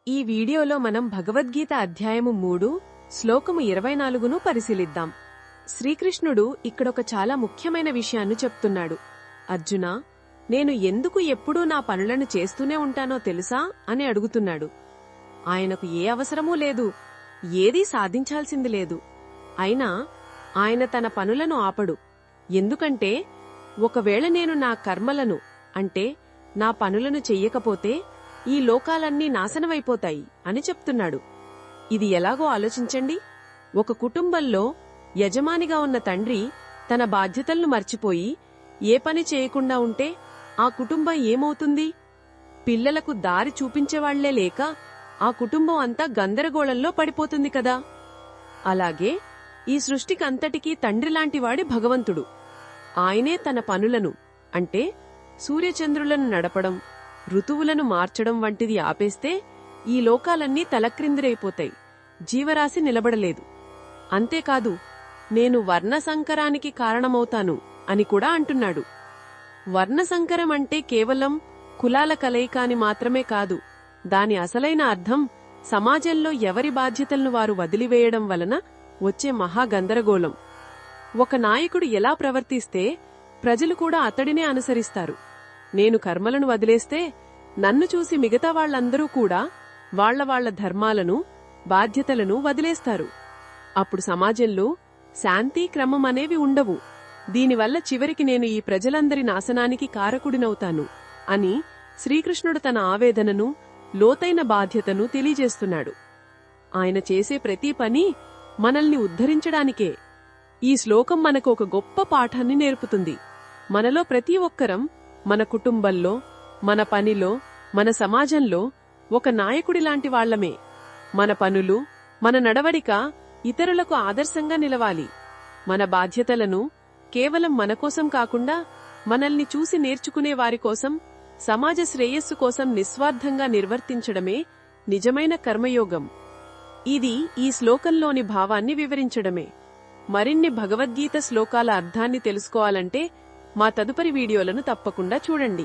ఈ వీడియోలో మనం భగవద్గీత అధ్యాయము 3 శ్లోకము 24ను పరిశీలిద్దాం. శ్రీకృష్ణుడు ఇక్కడొక చాలా ముఖ్యమైన విషయాన్ని చెప్తున్నాడు. అర్జునా, నేను ఎందుకు ఎప్పుడూ నా పనులను చేస్తూనే ఉంటానో తెలుసా అని అడుగుతున్నాడు. ఆయనకు ఏ అవసరమూ లేదు, ఏదీ సాధించాల్సింది లేదు. అయినా ఆయన తన పనులను ఆపడు. ఎందుకంటే ఒకవేళ నేను నా కర్మలను అంటే నా పనులను చెయ్యకపోతే ఈ లోకాలన్నీ నాశనమైపోతాయి అని చెప్తున్నాడు. ఇది ఎలాగో ఆలోచించండి. ఒక కుటుంబంలో యజమానిగా ఉన్న తండ్రి తన బాధ్యతలను మర్చిపోయి ఏ పని చేయకుండా ఉంటే ఆ కుటుంబం ఏమవుతుంది? పిల్లలకు దారి చూపించేవాళ్లే లేక ఆ కుటుంబం అంతా గందరగోళంలో పడిపోతుంది కదా. అలాగే ఈ సృష్టికంతటికీ తండ్రిలాంటివాడి భగవంతుడు. ఆయనే తన పనులను అంటే సూర్యచంద్రులను నడపడం, ఋతువులను మార్చడం వంటిది ఆపేస్తే ఈ లోకాలన్నీ తలక్రిందులైపోతాయి, జీవరాశి నిలబడలేదు. అంతేకాదు, నేను వర్ణసంకరానికి కారణమవుతాను అని కూడా అంటున్నాడు. వర్ణసంకరం అంటే కేవలం కులాల కలయిక అని మాత్రమే కాదు. దాని అసలైన అర్థం సమాజంలో ఎవరి బాధ్యతలను వారు వదిలివేయడం వలన వచ్చే మహాగందరగోళం. ఒక నాయకుడు ఎలా ప్రవర్తిస్తే ప్రజలు కూడా అతడినే అనుసరిస్తారు. నేను కర్మలను వదిలేస్తే నన్ను చూసి మిగతా వాళ్లందరూ కూడా వాళ్ల ధర్మాలను, బాధ్యతలను వదిలేస్తారు. అప్పుడు సమాజంలో శాంతి, క్రమం అనేవి ఉండవు. దీనివల్ల చివరికి నేను ఈ ప్రజలందరి నాశనానికి కారకుడినవుతాను అని శ్రీకృష్ణుడు తన ఆవేదనను, లోతైన బాధ్యతను తెలియజేస్తున్నాడు. ఆయన చేసే ప్రతి పని మనల్ని ఉద్ధరించడానికే. ఈ శ్లోకం మనకు ఒక గొప్ప పాఠాన్ని నేర్పుతుంది. మనలో ప్రతి ఒక్కరం మన కుటుంబంలో, మన పనిలో, మన సమాజంలో ఒక నాయకుడిలాంటి వాళ్లమే. మన పనులు, మన నడవడిక ఇతరులకు ఆదర్శంగా నిలవాలి. మన బాధ్యతలను కేవలం మనకోసం కాకుండా మనల్ని చూసి నేర్చుకునే వారికోసం, సమాజ శ్రేయస్సు కోసం నిస్వార్థంగా నిర్వర్తించడమే నిజమైన కర్మయోగం. ఇది ఈ శ్లోకంలోని భావాన్ని వివరించడమే. మరిన్ని భగవద్గీత శ్లోకాల అర్థాన్ని తెలుసుకోవాలంటే మా తదుపరి వీడియోలను తప్పకుండా చూడండి.